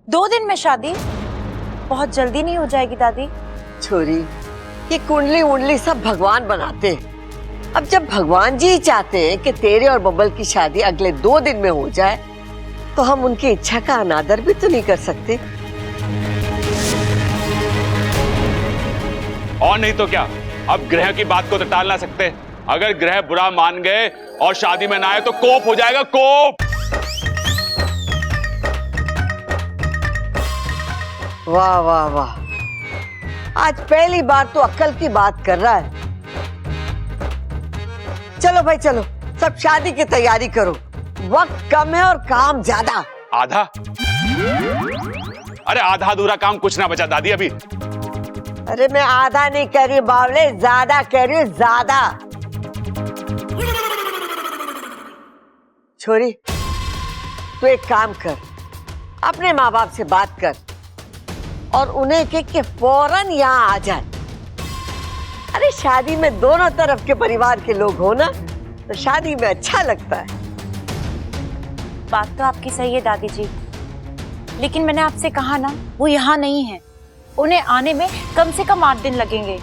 2 दिन में शादी? बहुत जल्दी नहीं हो जाएगी दादी? छोरी, ये कुंडली उंडली सब भगवान बनाते हैं। अब जब भगवान जी ही चाहते हैं कि तेरे और बबल की शादी अगले 2 दिन में हो जाए, तो हम उनकी इच्छा का अनादर भी तो नहीं कर सकते। और नहीं तो क्या, अब ग्रह की बात को तो टाल ना सकते। अगर ग्रह बुरा मान गए और शादी में ना आए तो कोप हो जाएगा, कोप। वाह वाह वाह, आज पहली बार तो अक्ल की बात कर रहा है। चलो भाई चलो, सब शादी की तैयारी करो, वक्त कम है और काम ज्यादा। आधा? अरे आधा अधूरा काम कुछ ना बचा दादी अभी। अरे मैं आधा नहीं कह रही बावले, ज्यादा कह रही हूँ, ज्यादा। छोरी, तू एक काम कर, अपने माँ बाप से बात कर और उन्हें कह के फौरन यहाँ आ जाए। अरे शादी में दोनों तरफ के परिवार के लोग हो ना, तो शादी में अच्छा लगता है। बात तो आपकी सही है दादी जी, लेकिन मैंने आपसे कहा ना, वो यहाँ नहीं है। उन्हें आने में कम से कम 8 दिन लगेंगे।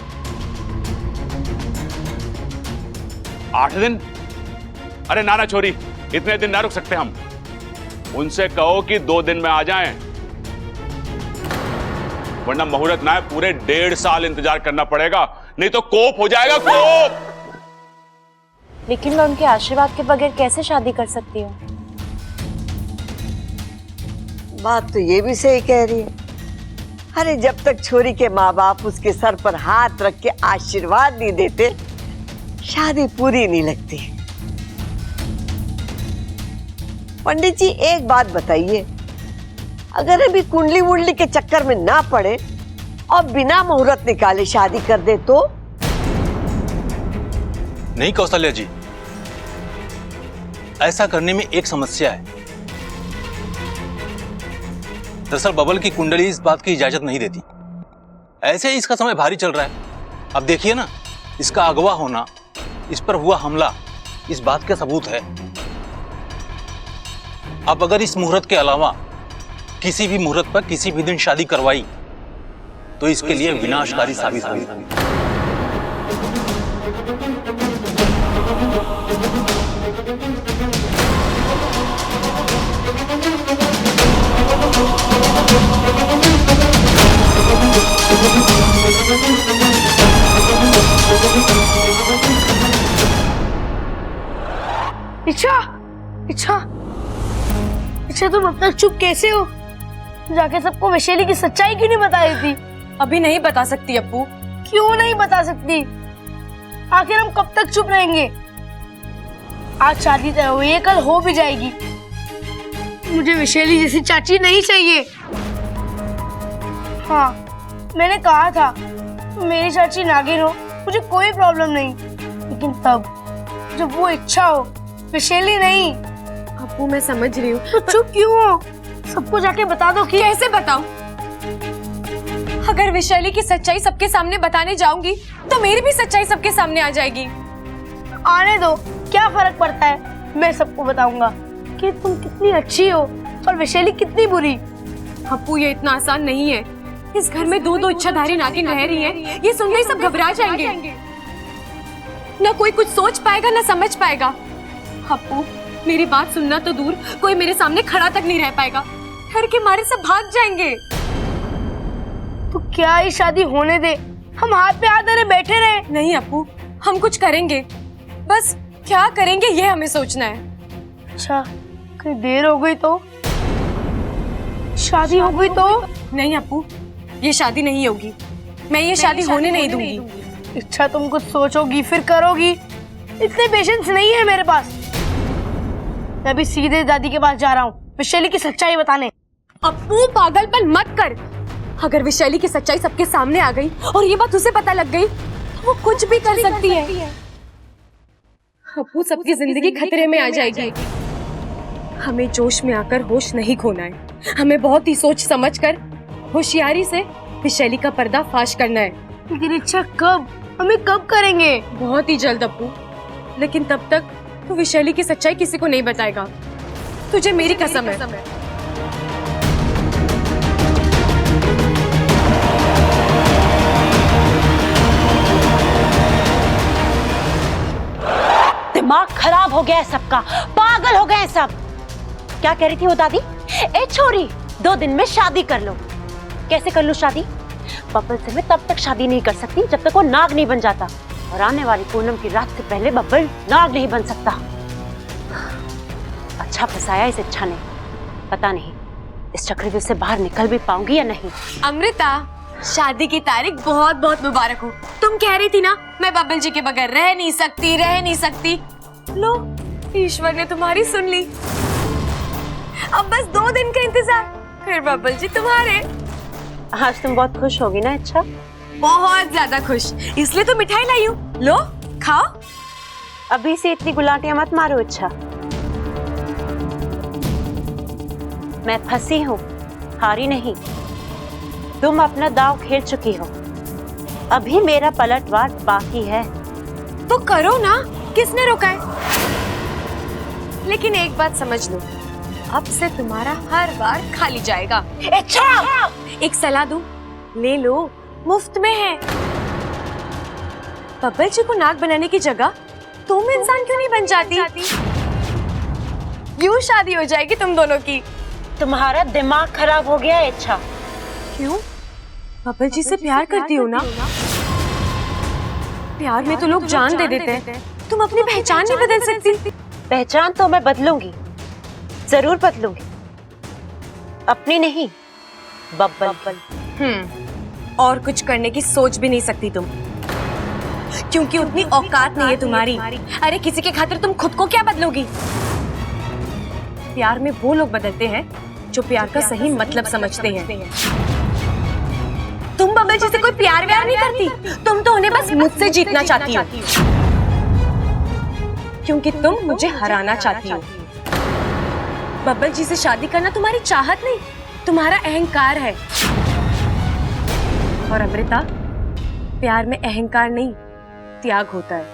8 दिन? अरे नाना छोरी, इतने दिन ना रुक सकते हम। उनसे कहो कि 2 दिन में आ जाएं, वरना मुहूर्त ना है, पूरे 1.5 साल इंतजार करना पड़ेगा, नहीं तो कोप हो जाएगा, कोप। लेकिन मैं उनके आशीर्वाद के बगैर कैसे शादी कर सकती हूँ? बात तो ये भी सही कह रही है। अरे जब तक छोरी के माँ बाप उसके सर पर हाथ रख के आशीर्वाद नहीं देते, शादी पूरी नहीं लगती। पंडित जी एक बात बताइए, अगर अभी कुंडली वुंडली के चक्कर में ना पड़े और बिना मुहूर्त निकाले शादी कर दे तो? नहीं कौशल्या जी, ऐसा करने में एक समस्या है। दरअसल बबल की कुंडली इस बात की इजाजत नहीं देती। ऐसे ही इसका समय भारी चल रहा है। अब देखिए ना, इसका अगवा होना, इस पर हुआ हमला, इस बात का सबूत है। अब अगर इस मुहूर्त के अलावा किसी भी मुहूर्त पर किसी भी दिन शादी करवाई तो इसके लिए विनाशकारी साबित होगी। इच्छा, इच्छा, इच्छा, तुम अब तक चुप कैसे हो? जाके सबको वैशाली की सच्चाई क्यों नहीं बताई थी? अभी नहीं बता सकती अप्पू। क्यों नहीं बता सकती? आखिर हम कब तक चुप रहेंगे? आज शादी तय हुई है, कल हो भी जाएगी। मुझे वैशाली जैसी चाची नहीं चाहिए। हाँ, मैंने कहा था मेरी चाची नागिन हो, मुझे कोई प्रॉब्लम नहीं, लेकिन तब जब वो इच्छा हो, वैशाली नहीं। अप्पू मैं समझ रही हूँ, तो चुप क्यों हो? सबको जाके बता दो। कि कैसे बताऊं? अगर वैशाली की सच्चाई सबके सामने बताने जाऊंगी तो मेरी भी सच्चाई सबके सामने आ जाएगी। आने दो, क्या फर्क पड़ता है? मैं सबको बताऊंगा कि तुम कितनी अच्छी हो और वैशाली कितनी बुरी। अप्पू ये इतना आसान नहीं है। इस घर में 2 इच्छाधारी नागिन रह रही हैं, ये सुनते ही सब घबरा जाएंगे। ना कोई कुछ सोच पाएगा ना समझ पाएगा। अप्पू मेरी बात सुनना तो दूर, कोई मेरे सामने खड़ा तक नहीं रह पाएगा। डर के मारे सब भाग जाएंगे। तो क्या ये शादी होने दे, हम हाथ पे हाथ धरे बैठे रहे? नहीं अप्पू, हम कुछ करेंगे, बस क्या करेंगे ये हमें सोचना है। अच्छा, कहीं देर हो गई तो? शादी हो गई तो? नहीं अप्पू, ये शादी नहीं होगी। मैं ये शादी होने नहीं दूंगी। इच्छा, तुम कुछ सोचोगी फिर करोगी, इतने पेशेंस नहीं है मेरे पास। मैं अभी सीधे दादी के पास जा रहा हूँ वैशाली की सच्चाई बताने। अप्पू पागलपन मत कर। अगर वैशाली की सच्चाई सबके सामने आ गई और ये बात उसे पता लग गई तो वो कुछ भी कर सकती है। अप्पू सबकी जिंदगी खतरे में आ जाएगी। हमें जोश में आकर होश नहीं खोना है। हमें बहुत ही सोच समझ कर होशियारी से वैशाली का पर्दाफाश करना है। लेकिन इच्छा, कब? हमें कब करेंगे? बहुत ही जल्द अप्पू, लेकिन तब तक तू वैशाली की सच्चाई किसी को नहीं बताएगा। तुझे मेरी कसम है। दिमाग खराब हो गया है सबका, पागल हो गए हैं सब। क्या कह रही थी वो दादी? ए छोरी, 2 दिन में शादी कर लो। कैसे कर लूं शादी? बब्बल से मैं तब तक शादी नहीं कर सकती जब तक वो नाग नहीं बन जाता, और आने वाली पूनम की रात से पहले बब्बल नाग नहीं बन सकता। अच्छा फंसाया इस इच्छा ने, पता नहीं इस चक्रव्यूह से बाहर निकल भी पाऊंगी या नहीं। अमृता, शादी की तारीख बहुत बहुत मुबारक हो। तुम कह रही थी ना मैं बब्बल जी के बगैर रह नहीं सकती। लो, ईश्वर ने तुम्हारी सुन ली। अब बस 2 दिन का इंतजार, फिर बब्बल जी तुम्हारे। आज तुम बहुत खुश होगी ना? अच्छा, बहुत ज्यादा खुश, इसलिए तो मिठाई लाई हूँ। लो, खाओ। अभी से इतनी गुलाटियां मत मारो। अच्छा, मैं फंसी हूँ, हारी नहीं। तुम अपना दांव खेल चुकी हो, अभी मेरा पलटवार बाकी है। तो करो ना, किसने रोका है? लेकिन एक बात समझ लो, अब से तुम्हारा हर बार खाली जाएगा। अच्छा, एक सलाह दूं, ले लो, मुफ्त में है। बब्बल जी को नाग बनाने की जगह तुम इंसान क्यों नहीं बन जाती? यूं शादी हो जाएगी तुम दोनों की। तुम्हारा दिमाग खराब हो गया है। अच्छा, क्यों? बब्बल जी से प्यार करती हो ना? प्यार में तो लोग जान दे देते हैं। तुम अपनी पहचान नहीं बदल सकती? पहचान तो मैं बदलूंगी, जरूर बदलूंगी। अपनी नहीं, बब्बल। और कुछ करने की सोच भी नहीं सकती तुम, क्योंकि उतनी औकात नहीं है तुम्हारी। अरे किसी के खातिर तुम खुद को क्या बदलोगी? प्यार में वो लोग बदलते हैं जो प्यार का सही मतलब समझते हैं। तुम बब्बल जी से कोई प्यार व्यार नहीं करती, तुम तो उन्हें बस मुझसे जीतना चाहती हो, क्योंकि तुम मुझे हराना चाहती हो। बब्बल जी से शादी करना तुम्हारी चाहत नहीं, तुम्हारा अहंकार है। और अमृता, प्यार में अहंकार नहीं, त्याग होता है।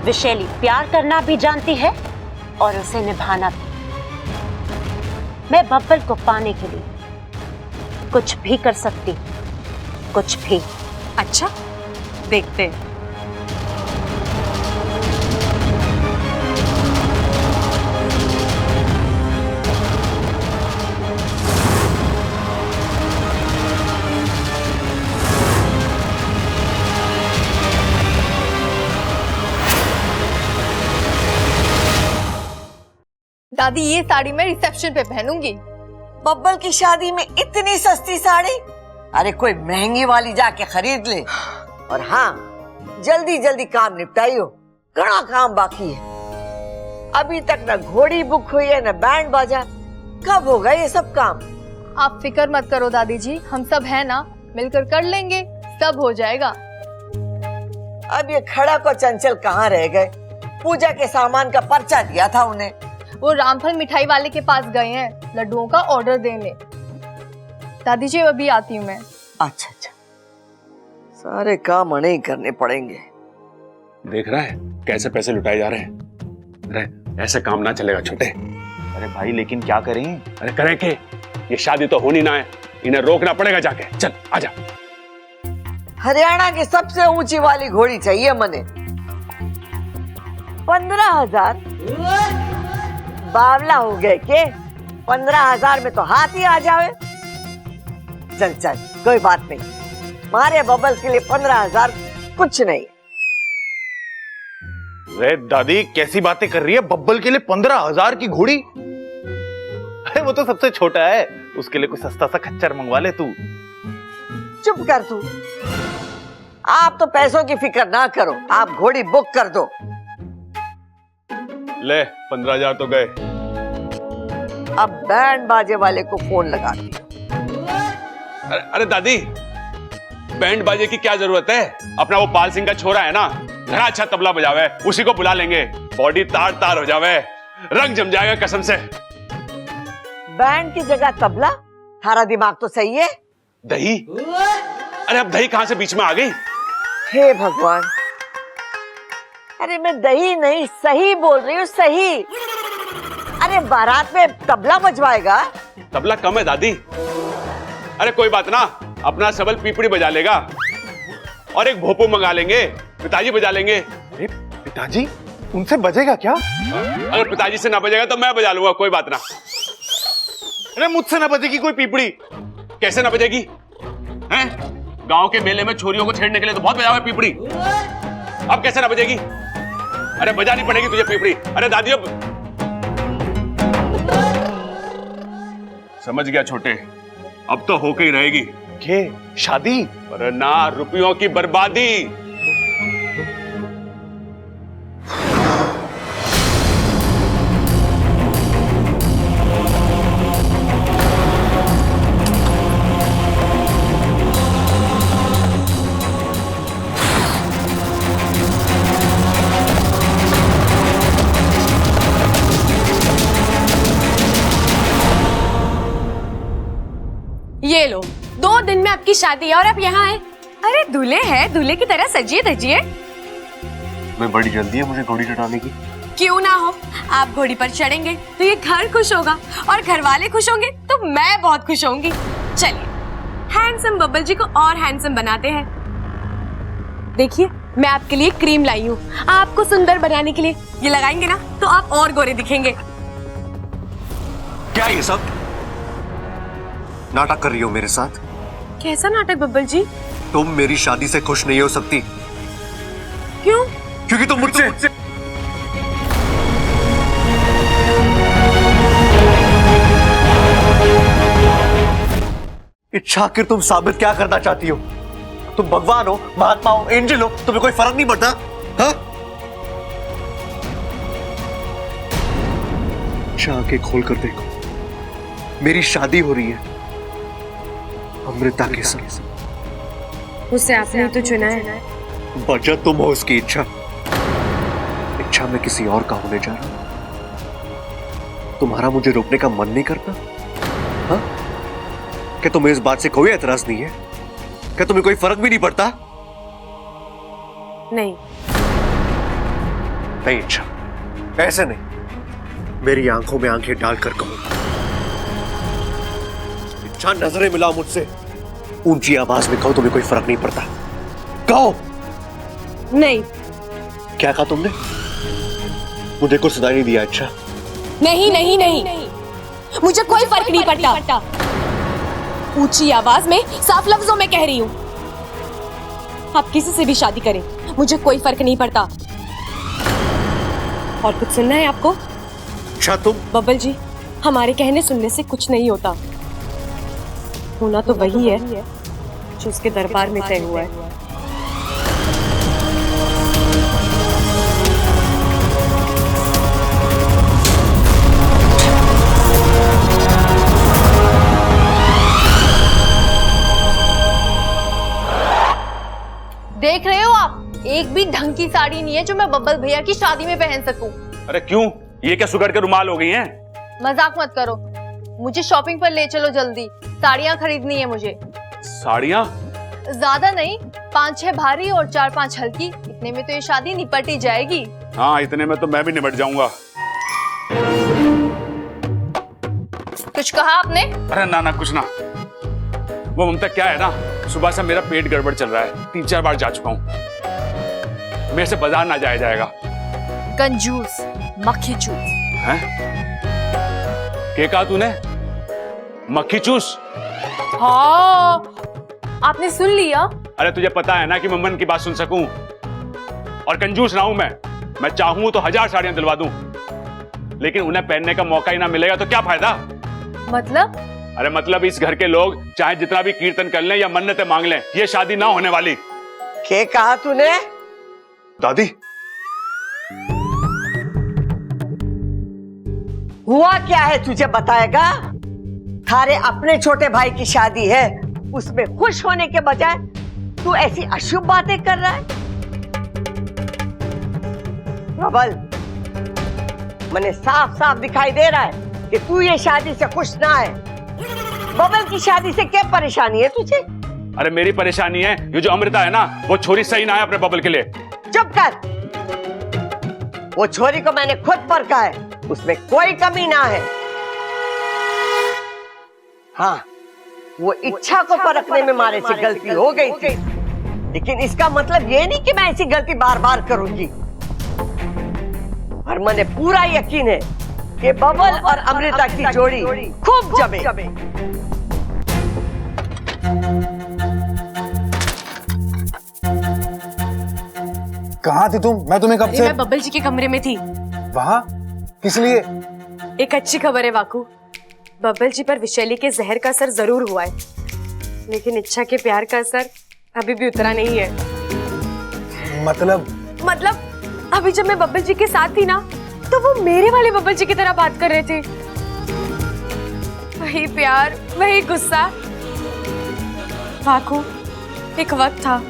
विशैली प्यार करना भी जानती है और उसे निभाना भी। मैं बब्बल को पाने के लिए कुछ भी कर सकती, कुछ भी। अच्छा, देखते हैं। दादी, ये साड़ी मैं रिसेप्शन पे पहनूंगी। बब्बल की शादी में इतनी सस्ती साड़ी? अरे कोई महंगी वाली जाके खरीद ले। और हाँ, जल्दी जल्दी काम निपटाइयो, घना काम बाकी है। अभी तक न घोड़ी बुक हुई है न बैंड बाजा। कब होगा ये सब काम? आप फिक्र मत करो दादी जी, हम सब है ना, मिलकर कर लेंगे, सब हो जाएगा। अब ये खड़ा को चंचल कहाँ रह गए? पूजा के सामान का पर्चा दिया था उन्हें। वो रामफल मिठाई वाले के पास गए हैं लड्डुओं का ऑर्डर देने। दादी जी अभी आती हूँ मैं। अच्छा अच्छा, सारे काम उन्हें ही करने पड़ेंगे। देख रहा है कैसे पैसे लुटाए जा रहे हैं? अरे ऐसे काम ना चलेगा छोटे। अरे भाई, लेकिन क्या करें? अरे करें के, ये शादी तो होनी ना है, इन्हें रोकना पड़ेगा जाके। चल आजा। हरियाणा की सबसे ऊंची वाली घोड़ी चाहिए मने। 15,000? बावला हो गए के? 15,000 में तो हाथी आ जावे। चल चल, कोई बात नहीं, मारे बबल के लिए 15,000 कुछ नहीं। रे दादी, कैसी बातें कर रही है? बब्बल के लिए 15,000 की घोड़ी? अरे वो तो सबसे छोटा है, उसके लिए कोई सस्ता सा खच्चर मंगवा ले तू। चुप कर तू। आप तो पैसों की फिक्र ना करो, आप घोड़ी बुक कर दो। ले 15,000 तो गए। अब बैंड बाजे वाले को फोन लगा दी। अरे दादी, बैंड बाजे की क्या जरूरत है? अपना वो पाल सिंह का छोरा है ना, घना अच्छा तबला बजावे, उसी को बुला लेंगे। बॉडी तार तार हो जावे, रंग जम जाएगा कसम से। बैंड की जगह तबला? थारा दिमाग तो सही है। दही? अरे अब दही कहां से बीच में आ गई? हे भगवान, अरे मैं दही नहीं सही बोल रही हूँ, सही। अरे बारात में तबला बजवाएगा? तबला कम है दादी। अरे कोई बात ना, अपना सबल पीपड़ी बजा लेगा और एक भोपू मंगा लेंगे, पिताजी बजा लेंगे। अरे पिताजी, उनसे बजेगा क्या? अगर पिताजी से ना बजेगा तो मैं बजा लूंगा, कोई बात ना। अरे मुझसे ना बजेगी कोई पीपड़ी। कैसे ना बजेगी? हैं? गांव के मेले में छोरियों को छेड़ने के लिए तो बहुत बजाओ है पीपड़ी। अब कैसे ना बजेगी? अरे बजानी पड़ेगी तुझे पीपड़ी। अरे दादी अब समझ गया छोटे, अब तो होके ही रहेगी। ये शादी? अरे ना, रुपयों की बर्बादी। ये लो, 2 दिन में आपकी शादी है और आप यहाँ आए। अरे दूल्हे हैं, दूल्हे की तरह सजिए धजिए। मैं बड़ी जल्दी है मुझे घोड़ी चढ़ाने की। क्यों ना हो, आप घोड़ी पर चढ़ेंगे तो ये घर खुश होगा और घर वाले खुश होंगे तो मैं बहुत खुश होंगी। चलिए, हैंडसम बब्बल जी को और हैंडसम बनाते हैं। देखिए, मैं आपके लिए क्रीम लाई हूँ आपको सुंदर बनाने के लिए। ये लगाएंगे ना तो आप और गोरे दिखेंगे। क्या ये सब नाटक कर रही हो मेरे साथ? कैसा नाटक बब्बल जी? तुम मेरी शादी से खुश नहीं हो सकती। क्यों? क्योंकि तुम मुझसे इच्छा आखिर तुम साबित क्या करना चाहती हो? तुम भगवान हो, महात्मा हो, एंजल हो, तुम्हें कोई फर्क नहीं पड़ता? हाँ? इच्छा आंखें खोल कर देखो, मेरी शादी हो रही है अमृता के साथ। उसे आपने तो चुना है। वजह तुम हो उसकी इच्छा। इच्छा मैं किसी और का होने जा रहा हूं। तुम्हारा मुझे रोकने का मन नहीं करता? हाँ? क्या तुम्हें इस बात से कोई एतराज नहीं है? क्या तुम्हें कोई फर्क भी नहीं पड़ता? नहीं। नहीं इच्छा, ऐसे नहीं। मेरी आंखों में आंखें डालकर कहो, इच्छा नजरें मिलाओ मुझसे, ऊंची आवाज में कहो तुम्हें कोई फर्क नहीं पड़ता। कहो। नहीं। क्या कहा तुमने? मुझे कुछ सुनाई नहीं दिया। अच्छा, नहीं नहीं नहीं, मुझे कोई फर्क नहीं पड़ता। ऊंची आवाज में साफ लफ्जों में कह रही हूं, आप किसी से भी शादी करें, मुझे कोई फर्क नहीं पड़ता। और कुछ सुनना है आपको? अच्छा तुम? बब्बल जी, हमारे कहने सुनने से कुछ नहीं होता। होना तो वही है जो उसके दरबार में तय हुआ है। देख रहे हो आप, एक भी ढंग की साड़ी नहीं है जो मैं बब्बल भैया की शादी में पहन सकूं। अरे क्यों? ये क्या सुगड़ के रुमाल हो गई हैं? मजाक मत करो, मुझे शॉपिंग पर ले चलो जल्दी, साड़ियाँ खरीदनी है मुझे। साड़ियाँ? ज्यादा नहीं, 5-6 भारी और 4-5 हल्की, इतने में तो ये शादी निपट ही जाएगी। हाँ, इतने में तो मैं भी निपट जाऊंगा। कुछ कहा आपने? अरे ना ना, कुछ ना। वो ममता क्या है ना, सुबह से मेरा पेट गड़बड़ चल रहा है, 3-4 बार जा चुका हूँ। मेरे से बाजार ना जाया जाएगा। कंजूस, मक्खी चूस। हैं? क्या कहा तूने? मक्खी चूस? हाँ, आपने सुन लिया? अरे तुझे पता है ना कि मैं मन की बात सुन सकूं, और कंजूस ना हूं मैं चाहूं तो 1000 साड़ियां दिलवा दूं, लेकिन उन्हें पहनने का मौका ही ना मिलेगा तो क्या फायदा? मतलब? अरे मतलब इस घर के लोग चाहे जितना भी कीर्तन कर लें या मन्नतें मांग लें, ये शादी ना होने वाली। क्या कहा तूने? दादी, हुआ क्या है तुझे बताएगा? थारे अपने छोटे भाई की शादी है, उसमें खुश होने के बजाय तू ऐसी अशुभ बातें कर रहा है। प्रबल, मैंने साफ साफ दिखाई दे रहा है कि तू ये शादी से खुश ना है। बबल की शादी से क्या परेशानी है तुझे? अरे मेरी परेशानी है ये जो अमृता है ना, वो छोरी सही ना है अपने बबल के लिए। चुप कर। वो छोरी को मैंने खुद परखा है, उसमें कोई कमी ना है। हाँ, वो इच्छा को परखने में मारे से गलती हो गई थी, लेकिन इसका मतलब ये नहीं कि मैं ऐसी गलती बार बार करूंगी। और मुझे पूरा यकीन है कि बबल और अमृता की जोड़ी खूब जमे। कहाँ थी तुम? मैं तुम्हें कब से मैं बब्बल जी के कमरे में थी। वहाँ किस लिए? एक अच्छी खबर है वाकू, बब्बल जी पर विशैली के जहर का असर जरूर हुआ है, लेकिन इच्छा के प्यार का असर अभी भी उतरा नहीं है। मतलब अभी जब मैं बब्बल जी के साथ थी ना, तो वो मेरे वाले बब्बल जी की तरह बात कर रहे थे। वही प्यार, वही गुस्सा। वाकू, एक वक्त था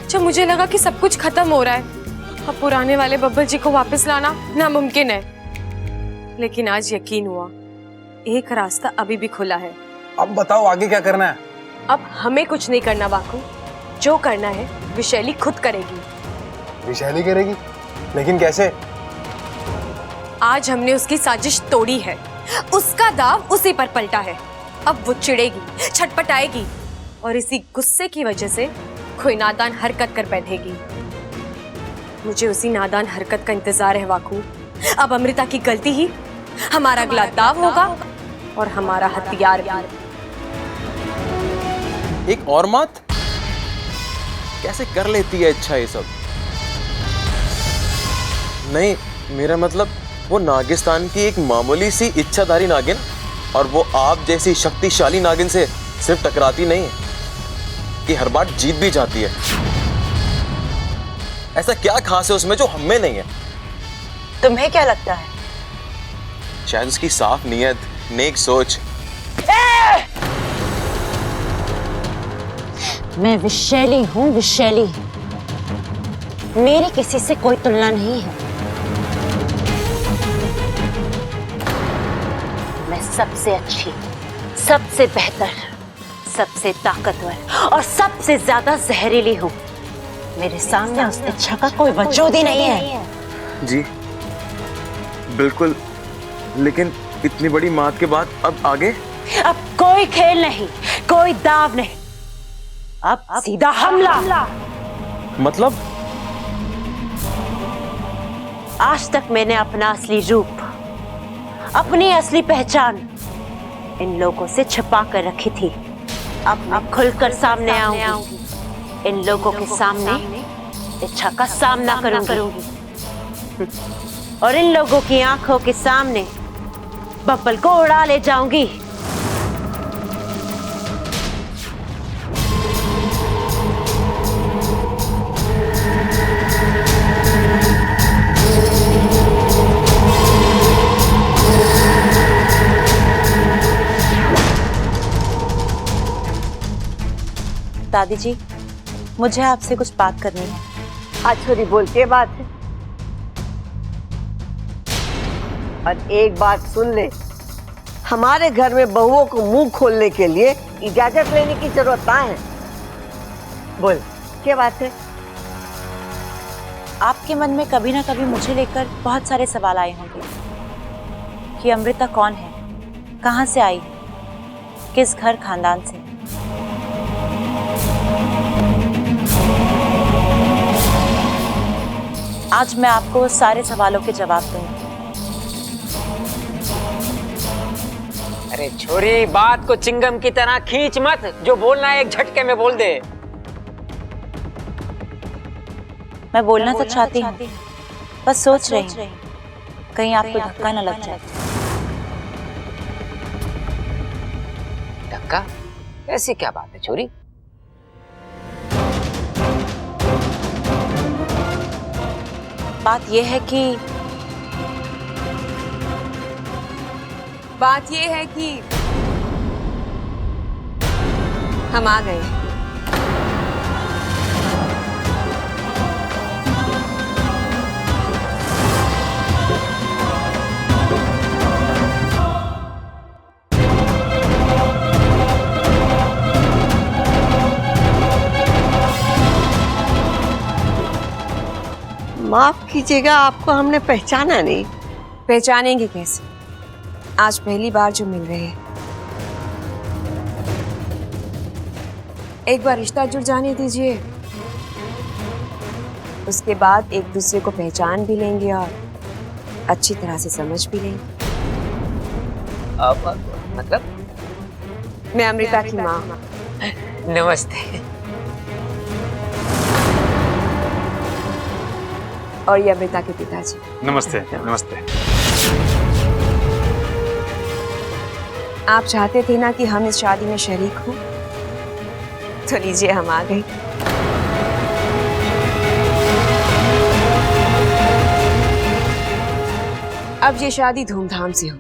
जब मुझे लगा कि सब कुछ खत्म हो रहा है, अब पुराने वाले बब्बल जी को वापस लाना नामुमकिन है। लेकिन आज यकीन हुआ, एक रास्ता अभी भी खुला है। अब बताओ आगे क्या करना है? अब हमें कुछ नहीं करना वाकू, जो करना है विशैली खुद करेगी। विशैली करेगी? लेकिन कैसे? आज हमने उसकी साजिश तोड़ी है, उसका दाव उसी पर पलटा है। अब वो चिढ़ेगी, छटपटाएगी और इसी गुस्से की वजह से कोई नादान हरकत कर बैठेगी। मुझे उसी नादान हरकत का इंतजार है वाकू। अब अमृता की गलती ही हमारा अगला दाव होगा और हमारा हथियार भी। एक और मत, कैसे कर लेती है इच्छा ये सब? नहीं, मेरा मतलब वो नागिस्तान की एक मामूली सी इच्छाधारी नागिन, और वो आप जैसी शक्तिशाली नागिन से सिर्फ टकराती नहीं है कि हर बार जीत भी जाती है। ऐसा क्या खास है उसमें जो हमें नहीं है? तुम्हें क्या लगता है? शायद उसकी साफ नीयत, नेक सोच। मैं विशैली हूँ, विशैली। मेरी किसी से कोई तुलना नहीं है। मैं सबसे अच्छी, सबसे बेहतर, सबसे ताकतवर और सबसे ज्यादा जहरीली हूँ। मेरे सामने उस इच्छा का कोई वजूद ही नहीं है। जी बिल्कुल, लेकिन इतनी बड़ी मात के बाद अब आगे? अब कोई खेल नहीं, कोई दाव नहीं, अब सीधा हमला। मतलब? आज तक मैंने अपना असली रूप, अपनी असली पहचान इन लोगों से छिपा कर रखी थी। अब मैं खुलकर सामने आऊंगी, इन लोगों के सामने इच्छा का सामना करूंगी और इन लोगों की आंखों के सामने बब्बल को उड़ा ले जाऊंगी। दादी जी, मुझे आपसे कुछ बात करनी है। आज छोरी बोल के बात है। और एक बात सुन ले, हमारे घर में बहुओं को मुंह खोलने के लिए इजाजत लेने की जरूरत ना है। बोल, क्या बात है? आपके मन में कभी ना कभी मुझे लेकर बहुत सारे सवाल आए होंगे कि अमृता कौन है, कहाँ से आई, किस घर खानदान से। आज मैं आपको सारे सवालों के जवाब दूंगी। अरे छोरी, बात को चिंगम की तरह खींच मत, जो बोलना है एक झटके में बोल दे। मैं बोलना तो चाहती हूँ, बस सोच रही हूँ कहीं आपको धक्का न लग जाए। धक्का? ऐसी क्या बात है छोरी? बात यह है कि हम आ गए। माफ कीजिएगा, आपको हमने पहचाना नहीं। पहचानेंगे कैसे? आज पहली बार जो मिल रहे हैं। एक बार रिश्ता जुड़ जाने दीजिए, उसके बाद एक दूसरे को पहचान भी लेंगे और अच्छी तरह से समझ भी लेंगे। मतलब? मैं अमृता की माँ। नमस्ते। और ये अमृता के पिताजी। नमस्ते। नमस्ते। आप चाहते थे ना कि हम इस शादी में शरीक हों, तो लीजिए हम आ गए। अब ये शादी धूमधाम से हो।